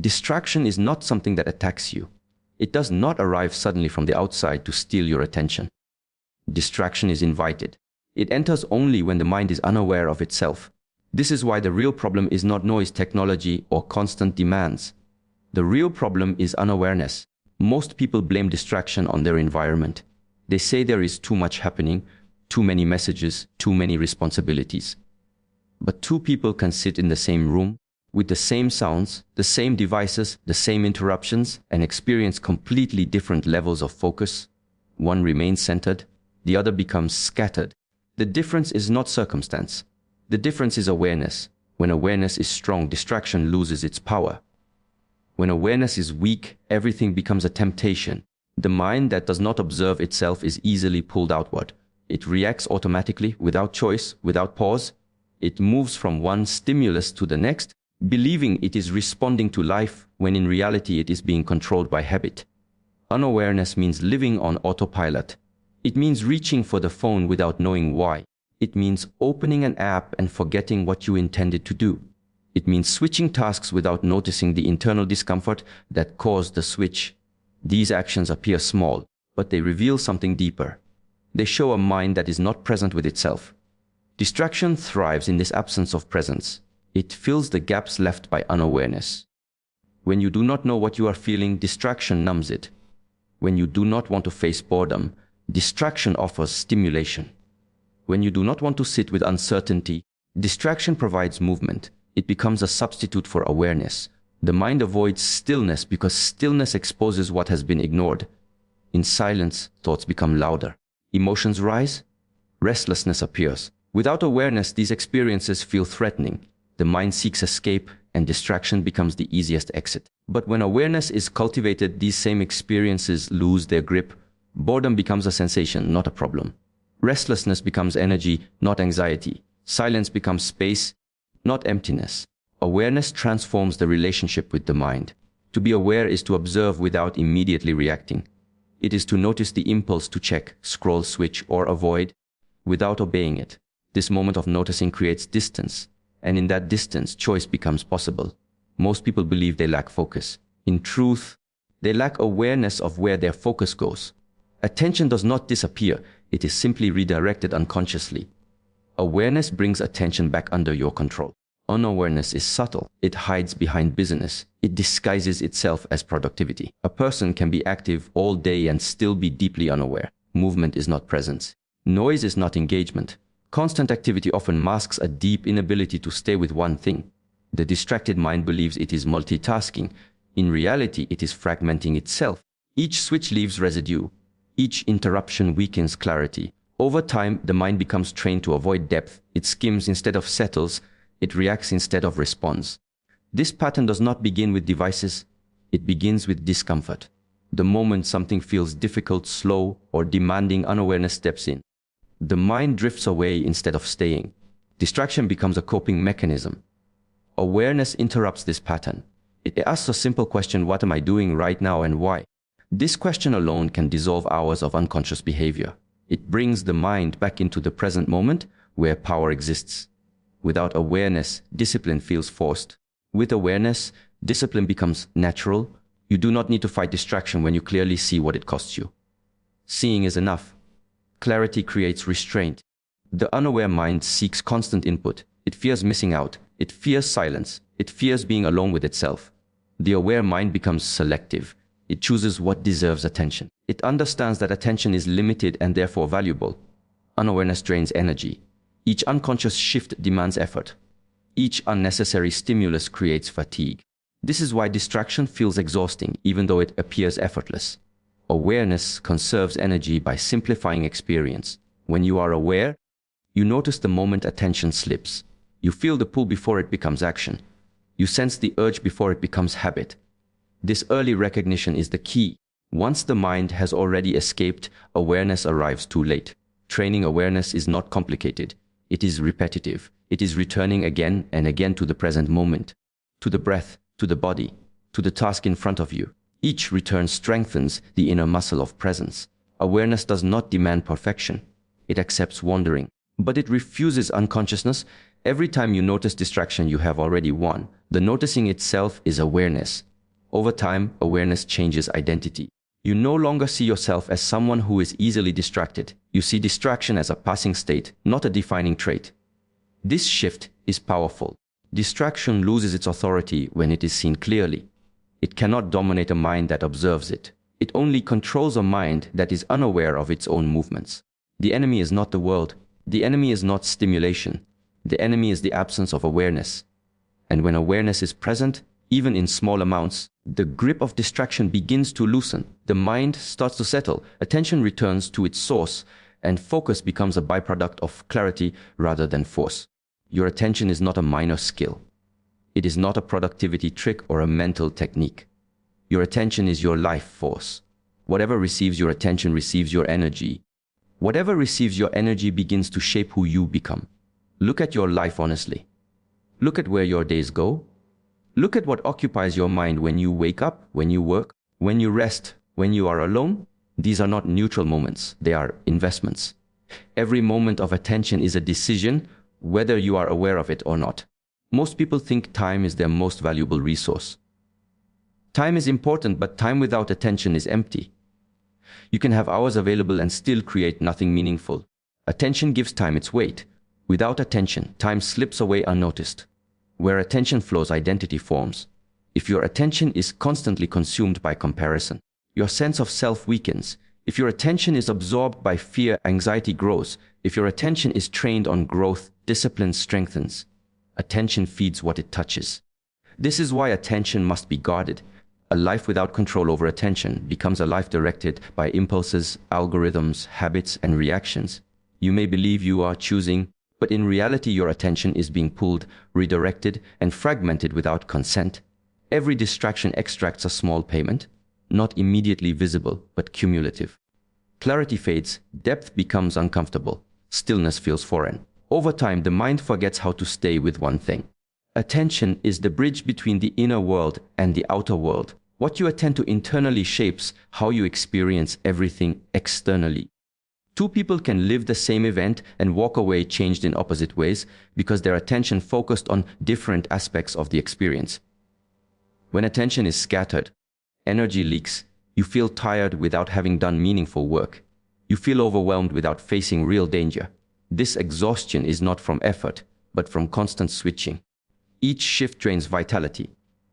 Distraction is not something that attacks you. It does not arrive suddenly from the outside to steal your attention. Distraction is invited. It enters only when the mind is unaware of itself. This is why the real problem is not noise, technology, or constant demands. The real problem is unawareness. Most people blame distraction on their environment. They say there is too much happening, too many messages, too many responsibilities. But two people can sit in the same room, with the same sounds, the same devices, the same interruptions, and experience completely different levels of focus. One remains centered, the other becomes scattered. The difference is not circumstance. The difference is awareness. When awareness is strong, distraction loses its power. When awareness is weak, everything becomes a temptation. The mind that does not observe itself is easily pulled outward. It reacts automatically, without choice, without pause. It moves from one stimulus to the next, believing it is responding to life, when in reality it is being controlled by habit. Unawareness means living on autopilot. It means reaching for the phone without knowing why. It means opening an app and forgetting what you intended to do. It means switching tasks without noticing the internal discomfort that caused the switch. These actions appear small, but they reveal something deeper. They show a mind that is not present with itself. Distraction thrives in this absence of presence. It fills the gaps left by unawareness. When you do not know what you are feeling, distraction numbs it. When you do not want to face boredom, distraction offers stimulation. When you do not want to sit with uncertainty, distraction provides movement. It becomes a substitute for awareness. The mind avoids stillness because stillness exposes what has been ignored. In silence, thoughts become louder. Emotions rise. Restlessness appears. Without awareness, these experiences feel threatening. The mind seeks escape, and distraction becomes the easiest exit. But when awareness is cultivated, these same experiences lose their grip. Boredom becomes a sensation, not a problem. Restlessness becomes energy, not anxiety. Silence becomes space, not emptiness. Awareness transforms the relationship with the mind. To be aware is to observe without immediately reacting. It is to notice the impulse to check, scroll, switch, or avoid without obeying it. This moment of noticing creates distance, and in that distance, choice becomes possible. Most people believe they lack focus. In truth, they lack awareness of where their focus goes. Attention does not disappear, it is simply redirected unconsciously. Awareness brings attention back under your control. Unawareness is subtle. It hides behind busyness. It disguises itself as productivity. A person can be active all day and still be deeply unaware. Movement is not presence. Noise is not engagement. Constant activity often masks a deep inability to stay with one thing. The distracted mind believes it is multitasking. In reality, it is fragmenting itself. Each switch leaves residue. Each interruption weakens clarity. Over time, the mind becomes trained to avoid depth. It skims instead of settles. It reacts instead of responds. This pattern does not begin with devices. It begins with discomfort. The moment something feels difficult, slow, or demanding, unawareness steps in. The mind drifts away instead of staying. Distraction becomes a coping mechanism. Awareness interrupts this pattern. It asks a simple question: what am I doing right now and why? This question alone can dissolve hours of unconscious behavior. It brings the mind back into the present moment where power exists. Without awareness, discipline feels forced. With awareness, discipline becomes natural. You do not need to fight distraction when you clearly see what it costs you. Seeing is enough. Clarity creates restraint. The unaware mind seeks constant input. It fears missing out. It fears silence. It fears being alone with itself. The aware mind becomes selective. It chooses what deserves attention. It understands that attention is limited and therefore valuable. Unawareness drains energy. Each unconscious shift demands effort. Each unnecessary stimulus creates fatigue. This is why distraction feels exhausting, even though it appears effortless. Awareness conserves energy by simplifying experience. When you are aware, you notice the moment attention slips. You feel the pull before it becomes action. You sense the urge before it becomes habit. This early recognition is the key. Once the mind has already escaped, awareness arrives too late. Training awareness is not complicated. It is repetitive. It is returning again and again to the present moment, to the breath, to the body, to the task in front of you. Each return strengthens the inner muscle of presence. Awareness does not demand perfection. It accepts wandering, but it refuses unconsciousness, Every time you notice distraction, you have already won. The noticing itself is awareness. Over time, awareness changes identity. You no longer see yourself as someone who is easily distracted. You see distraction as a passing state, not a defining trait. This shift is powerful. Distraction loses its authority when it is seen clearly. It cannot dominate a mind that observes it. It only controls a mind that is unaware of its own movements. The enemy is not the world. The enemy is not stimulation. The enemy is the absence of awareness. And when awareness is present, even in small amounts, the grip of distraction begins to loosen. The mind starts to settle, attention returns to its source, and focus becomes a byproduct of clarity rather than force. Your attention is not a minor skill. It is not a productivity trick or a mental technique. Your attention is your life force. Whatever receives your attention receives your energy. Whatever receives your energy begins to shape who you become. Look at your life honestly. Look at where your days go. Look at what occupies your mind when you wake up, when you work, when you rest, when you are alone. These are not neutral moments. They are investments. Every moment of attention is a decision, whether you are aware of it or not. Most people think time is their most valuable resource. Time is important, but time without attention is empty. You can have hours available and still create nothing meaningful. Attention gives time its weight. Without attention, time slips away unnoticed. Where attention flows, identity forms. If your attention is constantly consumed by comparison, your sense of self weakens. If your attention is absorbed by fear, anxiety grows. If your attention is trained on growth, discipline strengthens. Attention feeds what it touches. This is why attention must be guarded. A life without control over attention becomes a life directed by impulses, algorithms, habits, and reactions. You may believe you are choosing, but in reality your attention is being pulled, redirected, and fragmented without consent. Every distraction extracts a small payment, not immediately visible, but cumulative. Clarity fades, depth becomes uncomfortable, stillness feels foreign. Over time, the mind forgets how to stay with one thing. Attention is the bridge between the inner world and the outer world. What you attend to internally shapes how you experience everything externally. Two people can live the same event and walk away changed in opposite ways because their attention focused on different aspects of the experience. When attention is scattered, energy leaks. You feel tired without having done meaningful work. You feel overwhelmed without facing real danger. This exhaustion is not from effort, but from constant switching. Each shift drains vitality.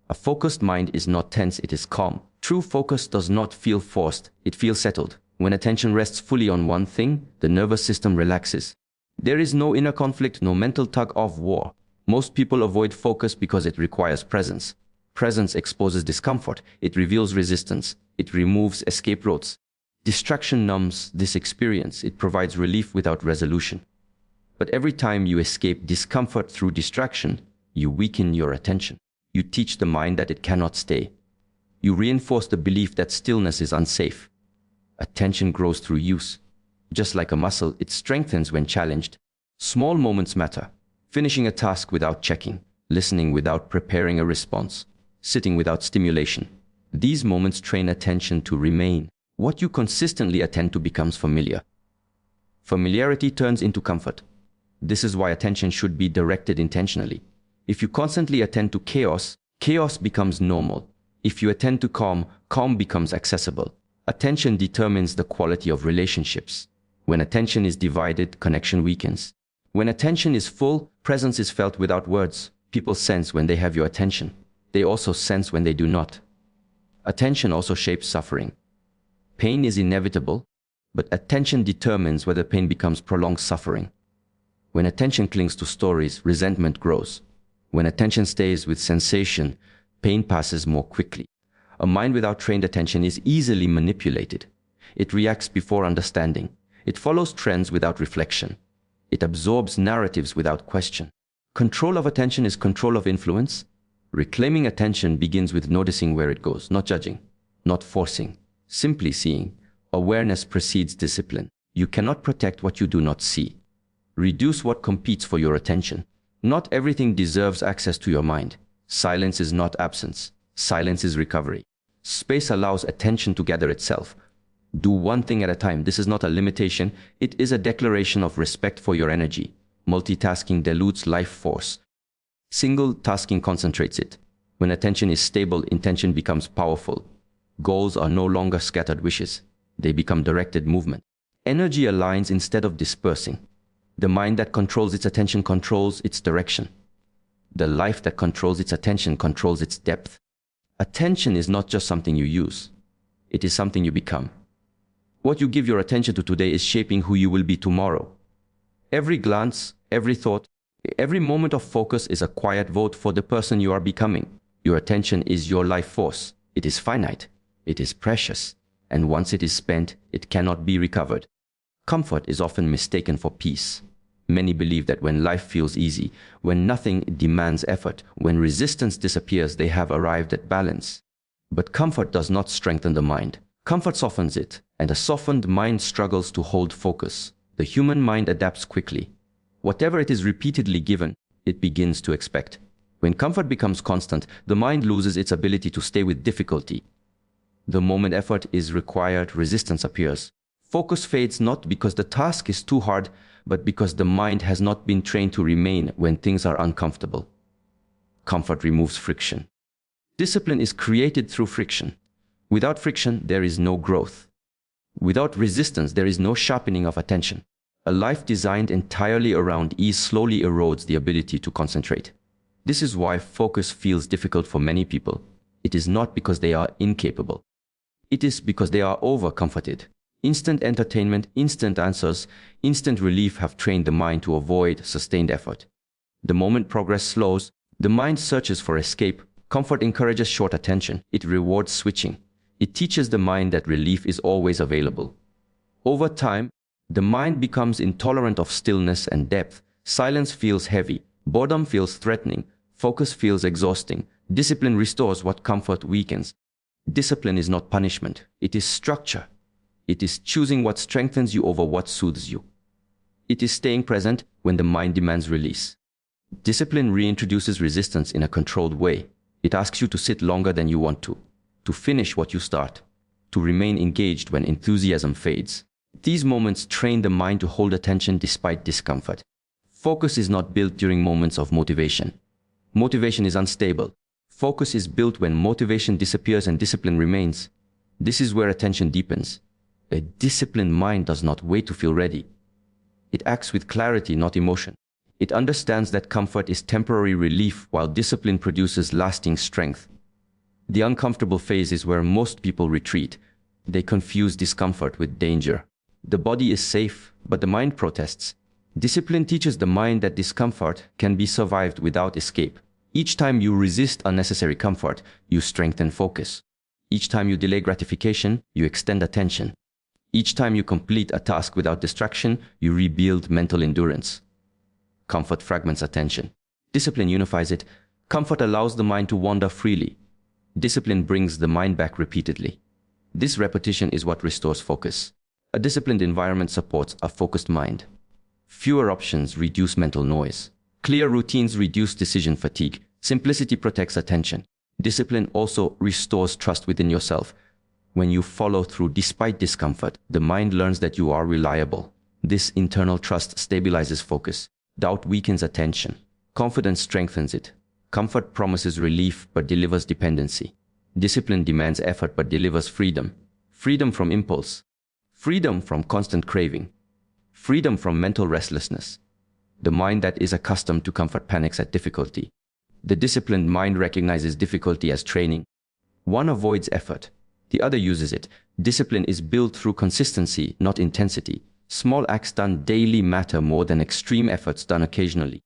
A focused mind is not tense, it is calm. True focus does not feel forced, it feels settled. When attention rests fully on one thing, the nervous system relaxes. There is no inner conflict, no mental tug-of-war. Most people avoid focus because it requires presence. Presence exposes discomfort, it reveals resistance, it removes escape routes. Distraction numbs this experience, it provides relief without resolution. But every time you escape discomfort through distraction, you weaken your attention. You teach the mind that it cannot stay. You reinforce the belief that stillness is unsafe. Attention grows through use. Just like a muscle, it strengthens when challenged. Small moments matter. Finishing a task without checking, listening without preparing a response, sitting without stimulation. These moments train attention to remain. What you consistently attend to becomes familiar. Familiarity turns into comfort. This is why attention should be directed intentionally. If you constantly attend to chaos, chaos becomes normal. If you attend to calm, calm becomes accessible. Attention determines the quality of relationships. When attention is divided, connection weakens. When attention is full, presence is felt without words. People sense when they have your attention. They also sense when they do not. Attention also shapes suffering. Pain is inevitable, but attention determines whether pain becomes prolonged suffering. When attention clings to stories, resentment grows. When attention stays with sensation, pain passes more quickly. A mind without trained attention is easily manipulated. It reacts before understanding. It follows trends without reflection. It absorbs narratives without question. Control of attention is control of influence. Reclaiming attention begins with noticing where it goes, not judging, not forcing, simply seeing. Awareness precedes discipline. You cannot protect what you do not see. Reduce what competes for your attention. Not everything deserves access to your mind. Silence is not absence. Silence is recovery. Space allows attention to gather itself. Do one thing at a time. This is not a limitation. It is a declaration of respect for your energy. Multitasking dilutes life force. Single tasking concentrates it. When attention is stable, intention becomes powerful. Goals are no longer scattered wishes. They become directed movement. Energy aligns instead of dispersing. The mind that controls its attention controls its direction. The life that controls its attention controls its depth. Attention is not just something you use. It is something you become. What you give your attention to today is shaping who you will be tomorrow. Every glance, every thought, every moment of focus is a quiet vote for the person you are becoming. Your attention is your life force. It is finite. It is precious. And once it is spent, it cannot be recovered. Comfort is often mistaken for peace. Many believe that when life feels easy, when nothing demands effort, when resistance disappears, they have arrived at balance. But comfort does not strengthen the mind. Comfort softens it, and a softened mind struggles to hold focus. The human mind adapts quickly. Whatever it is repeatedly given, it begins to expect. When comfort becomes constant, the mind loses its ability to stay with difficulty. The moment effort is required, resistance appears. Focus fades not because the task is too hard, but because the mind has not been trained to remain when things are uncomfortable. Comfort removes friction. Discipline is created through friction. Without friction, there is no growth. Without resistance, there is no sharpening of attention. A life designed entirely around ease slowly erodes the ability to concentrate. This is why focus feels difficult for many people. It is not because they are incapable. It is because they are over-comforted. Instant entertainment, instant answers, instant relief have trained the mind to avoid sustained effort. The moment progress slows, the mind searches for escape. Comfort encourages short attention. It rewards switching. It teaches the mind that relief is always available. Over time, the mind becomes intolerant of stillness and depth. Silence feels heavy. Boredom feels threatening. Focus feels exhausting. Discipline restores what comfort weakens. Discipline is not punishment. It is structure. It is choosing what strengthens you over what soothes you. It is staying present when the mind demands release. Discipline reintroduces resistance in a controlled way. It asks you to sit longer than you want to finish what you start, to remain engaged when enthusiasm fades. These moments train the mind to hold attention despite discomfort. Focus is not built during moments of motivation. Motivation is unstable. Focus is built when motivation disappears and discipline remains. This is where attention deepens. A disciplined mind does not wait to feel ready. It acts with clarity, not emotion. It understands that comfort is temporary relief while discipline produces lasting strength. The uncomfortable phase is where most people retreat. They confuse discomfort with danger. The body is safe, but the mind protests. Discipline teaches the mind that discomfort can be survived without escape. Each time you resist unnecessary comfort, you strengthen focus. Each time you delay gratification, you extend attention. Each time you complete a task without distraction, you rebuild mental endurance. Comfort fragments attention. Discipline unifies it. Comfort allows the mind to wander freely. Discipline brings the mind back repeatedly. This repetition is what restores focus. A disciplined environment supports a focused mind. Fewer options reduce mental noise. Clear routines reduce decision fatigue. Simplicity protects attention. Discipline also restores trust within yourself. When you follow through despite discomfort, the mind learns that you are reliable. This internal trust stabilizes focus. Doubt weakens attention. Confidence strengthens it. Comfort promises relief but delivers dependency. Discipline demands effort but delivers freedom. Freedom from impulse. Freedom from constant craving. Freedom from mental restlessness. The mind that is accustomed to comfort panics at difficulty. The disciplined mind recognizes difficulty as training. One avoids effort. The other uses it. Discipline is built through consistency, not intensity. Small acts done daily matter more than extreme efforts done occasionally.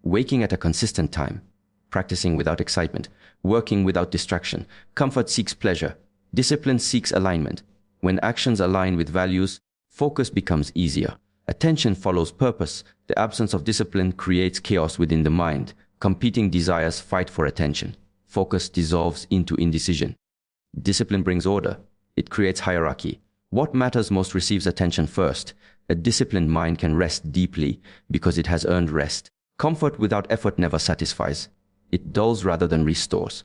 Waking at a consistent time. Practicing without excitement. Working without distraction. Comfort seeks pleasure. Discipline seeks alignment. When actions align with values, focus becomes easier. Attention follows purpose. The absence of discipline creates chaos within the mind. Competing desires fight for attention. Focus dissolves into indecision. Discipline brings order. It creates hierarchy. What matters most receives attention first. A disciplined mind can rest deeply because it has earned rest. Comfort without effort never satisfies. It dulls rather than restores.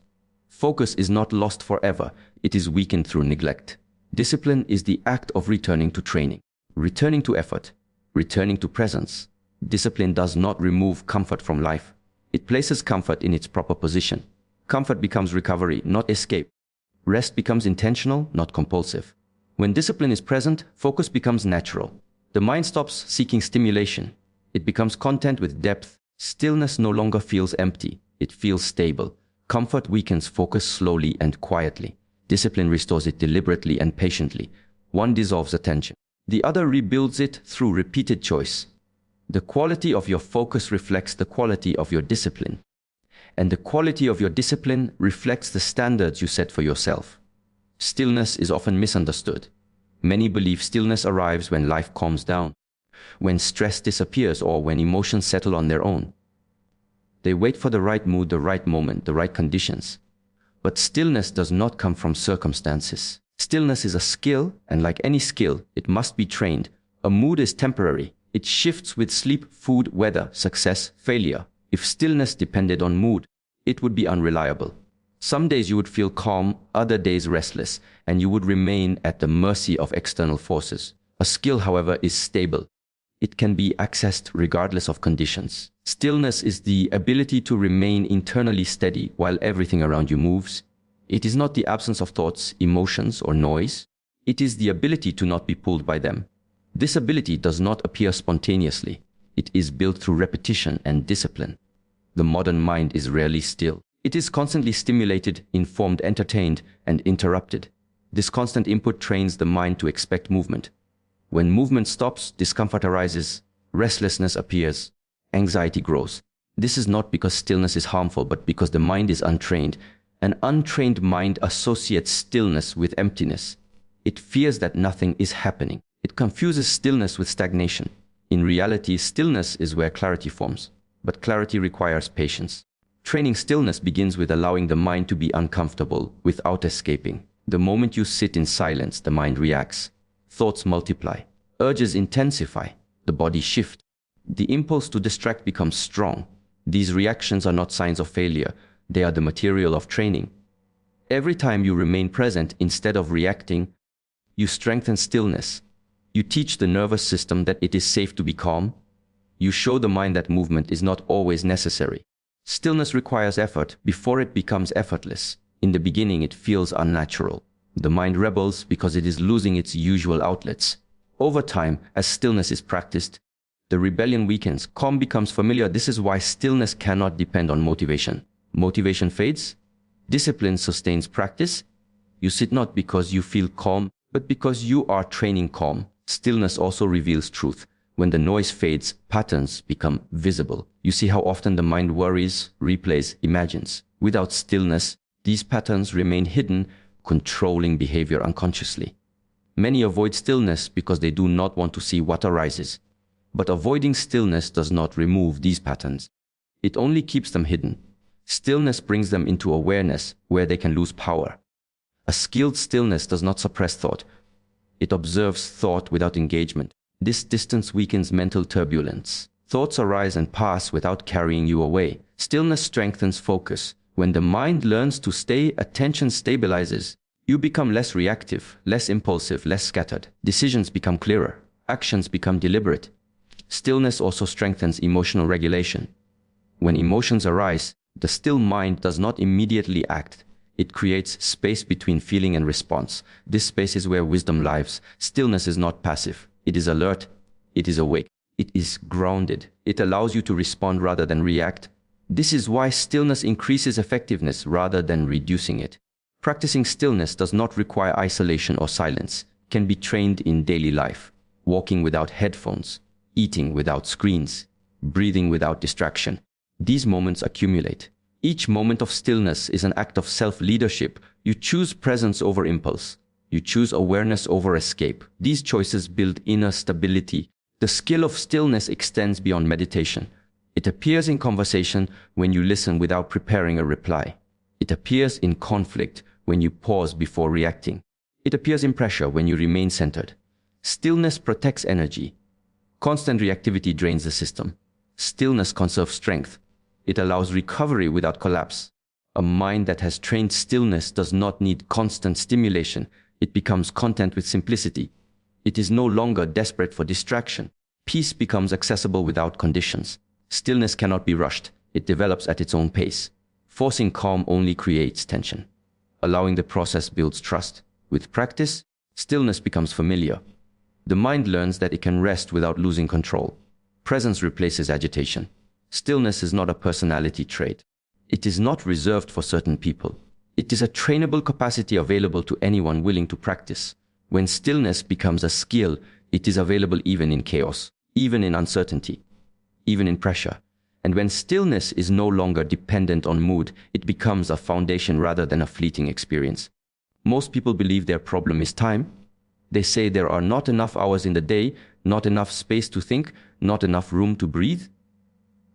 Focus is not lost forever. It is weakened through neglect. Discipline is the act of returning to training, returning to effort, returning to presence. Discipline does not remove comfort from life. It places comfort in its proper position. Comfort becomes recovery, not escape. Rest becomes intentional, not compulsive. When discipline is present, focus becomes natural. The mind stops seeking stimulation. It becomes content with depth. Stillness no longer feels empty. It feels stable. Comfort weakens focus slowly and quietly. Discipline restores it deliberately and patiently. One dissolves attention. The other rebuilds it through repeated choice. The quality of your focus reflects the quality of your discipline. And the quality of your discipline reflects the standards you set for yourself. Stillness is often misunderstood. Many believe stillness arrives when life calms down, when stress disappears, or when emotions settle on their own. They wait for the right mood, the right moment, the right conditions. But stillness does not come from circumstances. Stillness is a skill, and like any skill, it must be trained. A mood is temporary. It shifts with sleep, food, weather, success, failure. If stillness depended on mood, it would be unreliable. Some days you would feel calm, other days restless, and you would remain at the mercy of external forces. A skill, however, is stable. It can be accessed regardless of conditions. Stillness is the ability to remain internally steady while everything around you moves. It is not the absence of thoughts, emotions, or noise. It is the ability to not be pulled by them. This ability does not appear spontaneously. It is built through repetition and discipline. The modern mind is rarely still. It is constantly stimulated, informed, entertained, and interrupted. This constant input trains the mind to expect movement. When movement stops, discomfort arises, restlessness appears, anxiety grows. This is not because stillness is harmful, but because the mind is untrained. An untrained mind associates stillness with emptiness. It fears that nothing is happening. It confuses stillness with stagnation. In reality, stillness is where clarity forms, but clarity requires patience. Training stillness begins with allowing the mind to be uncomfortable without escaping. The moment you sit in silence, the mind reacts. Thoughts multiply. Urges intensify. The body shifts. The impulse to distract becomes strong. These reactions are not signs of failure. They are the material of training. Every time you remain present instead of reacting, you strengthen stillness. You teach the nervous system that it is safe to be calm. You show the mind that movement is not always necessary. Stillness requires effort before it becomes effortless. In the beginning, it feels unnatural. The mind rebels because it is losing its usual outlets. Over time, as stillness is practiced, the rebellion weakens. Calm becomes familiar. This is why stillness cannot depend on motivation. Motivation fades. Discipline sustains practice. You sit not because you feel calm, but because you are training calm. Stillness also reveals truth. When the noise fades, patterns become visible. You see how often the mind worries, replays, imagines. Without stillness, these patterns remain hidden, controlling behavior unconsciously. Many avoid stillness because they do not want to see what arises. But avoiding stillness does not remove these patterns. It only keeps them hidden. Stillness brings them into awareness, where they can lose power. A skilled stillness does not suppress thought. It observes thought without engagement. This distance weakens mental turbulence. Thoughts arise and pass without carrying you away. Stillness strengthens focus. When the mind learns to stay, attention stabilizes. You become less reactive, less impulsive, less scattered. Decisions become clearer. Actions become deliberate. Stillness also strengthens emotional regulation. When emotions arise, the still mind does not immediately act. It creates space between feeling and response. This space is where wisdom lives. Stillness is not passive. It is alert. It is awake. It is grounded. It allows you to respond rather than react. This is why stillness increases effectiveness rather than reducing it. Practicing stillness does not require isolation or silence. It can be trained in daily life. Walking without headphones, eating without screens, breathing without distraction. These moments accumulate. Each moment of stillness is an act of self-leadership. You choose presence over impulse. You choose awareness over escape. These choices build inner stability. The skill of stillness extends beyond meditation. It appears in conversation when you listen without preparing a reply. It appears in conflict when you pause before reacting. It appears in pressure when you remain centered. Stillness protects energy. Constant reactivity drains the system. Stillness conserves strength. It allows recovery without collapse. A mind that has trained stillness does not need constant stimulation. It becomes content with simplicity. It is no longer desperate for distraction. Peace becomes accessible without conditions. Stillness cannot be rushed. It develops at its own pace. Forcing calm only creates tension. Allowing the process builds trust. With practice, stillness becomes familiar. The mind learns that it can rest without losing control. Presence replaces agitation. Stillness is not a personality trait. It is not reserved for certain people. It is a trainable capacity available to anyone willing to practice. When stillness becomes a skill, it is available even in chaos, even in uncertainty, even in pressure. And when stillness is no longer dependent on mood, it becomes a foundation rather than a fleeting experience. Most people believe their problem is time. They say there are not enough hours in the day, not enough space to think, not enough room to breathe.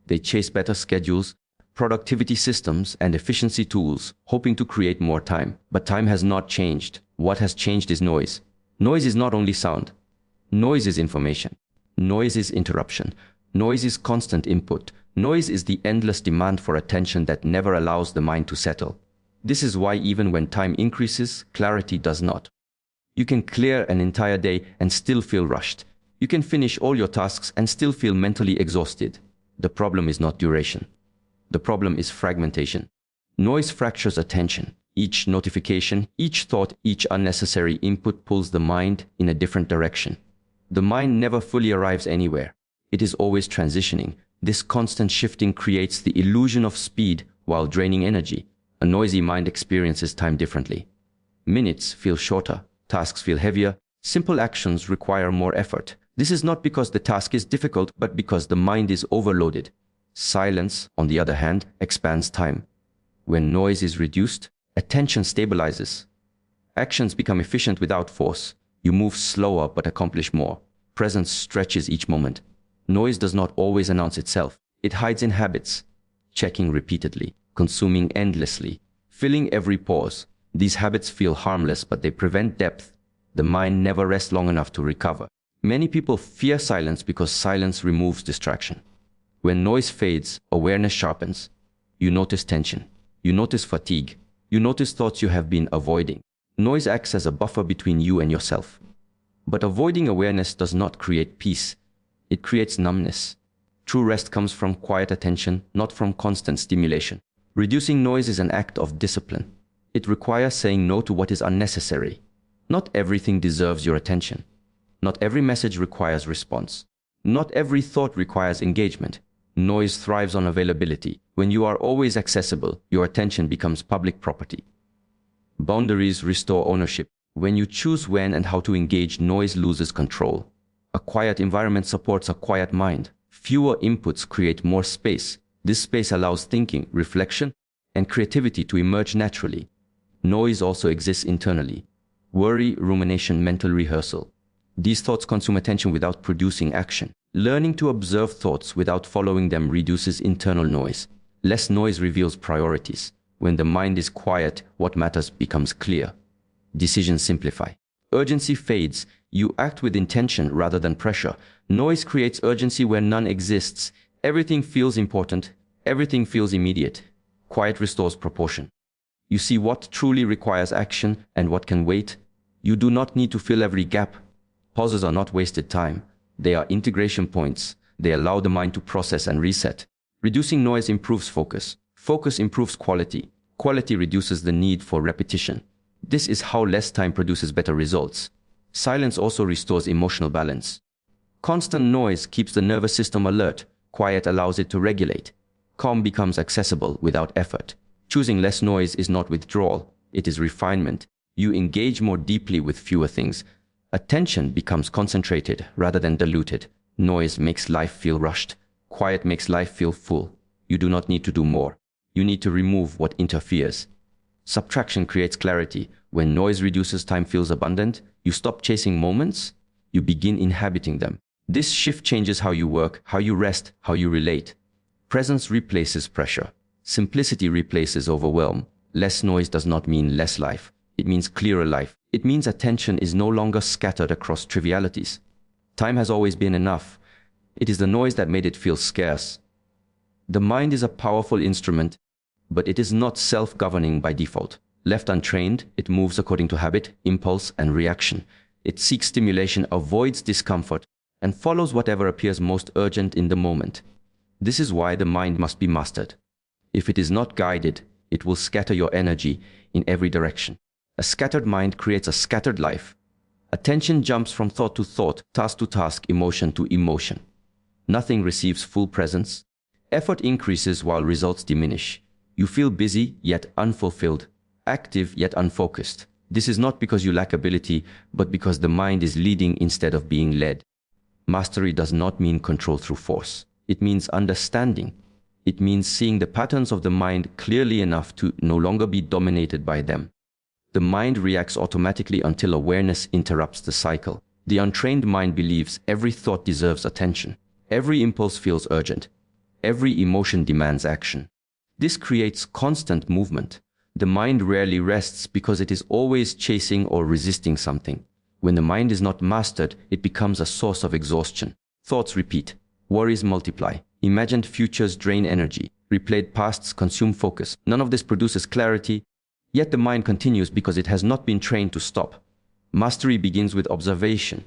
They chase better schedules, productivity systems, and efficiency tools, hoping to create more time. But time has not changed. What has changed is noise. Noise is not only sound. Noise is information. Noise is interruption. Noise is constant input. Noise is the endless demand for attention that never allows the mind to settle. This is why even when time increases, clarity does not. You can clear an entire day and still feel rushed. You can finish all your tasks and still feel mentally exhausted. The problem is not duration. The problem is fragmentation. Noise fractures attention. Each notification, each thought, each unnecessary input pulls the mind in a different direction. The mind never fully arrives anywhere. It is always transitioning. This constant shifting creates the illusion of speed while draining energy. A noisy mind experiences time differently. Minutes feel shorter, tasks feel heavier, simple actions require more effort. This is not because the task is difficult, but because the mind is overloaded. Silence, on the other hand, expands time. When noise is reduced, attention stabilizes. Actions become efficient without force. You move slower but accomplish more. Presence stretches each moment. Noise does not always announce itself. It hides in habits, checking repeatedly, consuming endlessly, filling every pause. These habits feel harmless, but they prevent depth. The mind never rests long enough to recover. Many people fear silence because silence removes distraction. When noise fades, awareness sharpens. You notice tension. You notice fatigue. You notice thoughts you have been avoiding. Noise acts as a buffer between you and yourself. But avoiding awareness does not create peace. It creates numbness. True rest comes from quiet attention, not from constant stimulation. Reducing noise is an act of discipline. It requires saying no to what is unnecessary. Not everything deserves your attention. Not every message requires response. Not every thought requires engagement. Noise thrives on availability. When you are always accessible, your attention becomes public property. Boundaries restore ownership. When you choose when and how to engage, noise loses control. A quiet environment supports a quiet mind. Fewer inputs create more space. This space allows thinking, reflection, and creativity to emerge naturally. Noise also exists internally. Worry, rumination, mental rehearsal. These thoughts consume attention without producing action. Learning to observe thoughts without following them reduces internal noise. Less noise reveals priorities. When the mind is quiet, what matters becomes clear. Decisions simplify. Urgency fades. You act with intention rather than pressure. Noise creates urgency where none exists. Everything feels important. Everything feels immediate. Quiet restores proportion. You see what truly requires action and what can wait. You do not need to fill every gap. Pauses are not wasted time. They are integration points. They allow the mind to process and reset. Reducing noise improves focus. Focus improves quality. Quality reduces the need for repetition. This is how less time produces better results. Silence also restores emotional balance. Constant noise keeps the nervous system alert. Quiet allows it to regulate. Calm becomes accessible without effort. Choosing less noise is not withdrawal. It is refinement. You engage more deeply with fewer things. Attention becomes concentrated rather than diluted. Noise makes life feel rushed. Quiet makes life feel full. You do not need to do more. You need to remove what interferes. Subtraction creates clarity. When noise reduces, time feels abundant. You stop chasing moments. You begin inhabiting them. This shift changes how you work, how you rest, how you relate. Presence replaces pressure. Simplicity replaces overwhelm. Less noise does not mean less life. It means clearer life. It means attention is no longer scattered across trivialities. Time has always been enough. It is the noise that made it feel scarce. The mind is a powerful instrument, but it is not self-governing by default. Left untrained, it moves according to habit, impulse, and reaction. It seeks stimulation, avoids discomfort, and follows whatever appears most urgent in the moment. This is why the mind must be mastered. If it is not guided, it will scatter your energy in every direction. A scattered mind creates a scattered life. Attention jumps from thought to thought, task to task, emotion to emotion. Nothing receives full presence. Effort increases while results diminish. You feel busy yet unfulfilled, active yet unfocused. This is not because you lack ability, but because the mind is leading instead of being led. Mastery does not mean control through force. It means understanding. It means seeing the patterns of the mind clearly enough to no longer be dominated by them. The mind reacts automatically until awareness interrupts the cycle. The untrained mind believes every thought deserves attention. Every impulse feels urgent. Every emotion demands action. This creates constant movement. The mind rarely rests because it is always chasing or resisting something. When the mind is not mastered, it becomes a source of exhaustion. Thoughts repeat. Worries multiply. Imagined futures drain energy. Replayed pasts consume focus. None of this produces clarity, yet the mind continues because it has not been trained to stop. Mastery begins with observation.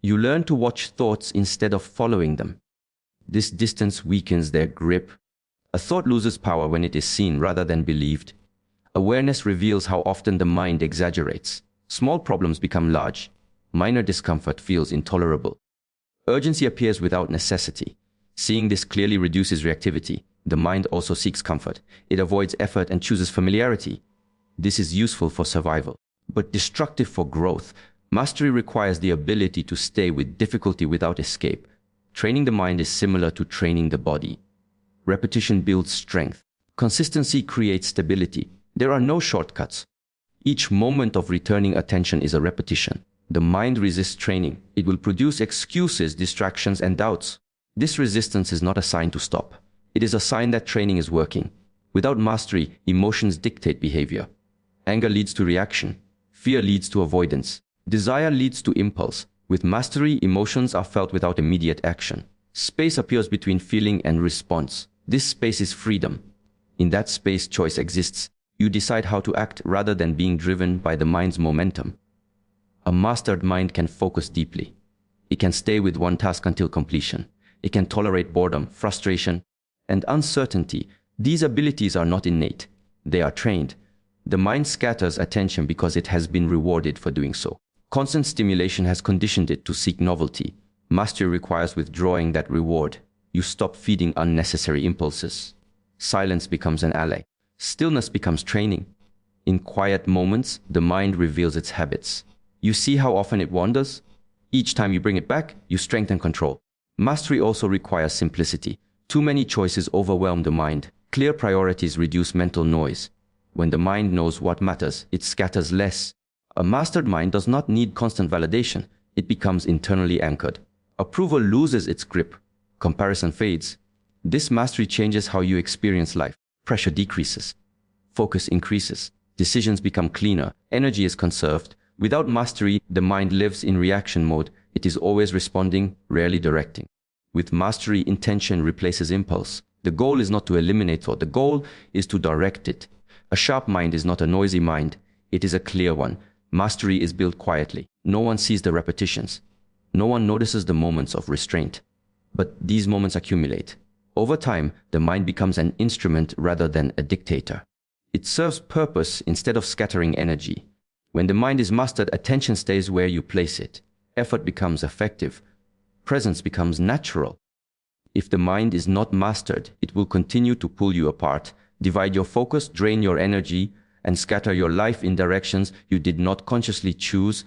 You learn to watch thoughts instead of following them. This distance weakens their grip. A thought loses power when it is seen rather than believed. Awareness reveals how often the mind exaggerates. Small problems become large. Minor discomfort feels intolerable. Urgency appears without necessity. Seeing this clearly reduces reactivity. The mind also seeks comfort. It avoids effort and chooses familiarity. This is useful for survival, but destructive for growth. Mastery requires the ability to stay with difficulty without escape. Training the mind is similar to training the body. Repetition builds strength. Consistency creates stability. There are no shortcuts. Each moment of returning attention is a repetition. The mind resists training. It will produce excuses, distractions, and doubts. This resistance is not a sign to stop. It is a sign that training is working. Without mastery, emotions dictate behavior. Anger leads to reaction. Fear leads to avoidance. Desire leads to impulse. With mastery, emotions are felt without immediate action. Space appears between feeling and response. This space is freedom. In that space, choice exists. You decide how to act rather than being driven by the mind's momentum. A mastered mind can focus deeply. It can stay with one task until completion. It can tolerate boredom, frustration, and uncertainty. These abilities are not innate. They are trained. The mind scatters attention because it has been rewarded for doing so. Constant stimulation has conditioned it to seek novelty. Mastery requires withdrawing that reward. You stop feeding unnecessary impulses. Silence becomes an ally. Stillness becomes training. In quiet moments, the mind reveals its habits. You see how often it wanders? Each time you bring it back, you strengthen control. Mastery also requires simplicity. Too many choices overwhelm the mind. Clear priorities reduce mental noise. When the mind knows what matters, it scatters less. A mastered mind does not need constant validation. It becomes internally anchored. Approval loses its grip. Comparison fades. This mastery changes how you experience life. Pressure decreases. Focus increases. Decisions become cleaner. Energy is conserved. Without mastery, the mind lives in reaction mode. It is always responding, rarely directing. With mastery, intention replaces impulse. The goal is not to eliminate thought. The goal is to direct it. A sharp mind is not a noisy mind. It is a clear one. Mastery is built quietly. No one sees the repetitions. No one notices the moments of restraint. But these moments accumulate. Over time, the mind becomes an instrument rather than a dictator. It serves purpose instead of scattering energy. When the mind is mastered, attention stays where you place it. Effort becomes effective. Presence becomes natural. If the mind is not mastered, it will continue to pull you apart, divide your focus, drain your energy, and scatter your life in directions you did not consciously choose.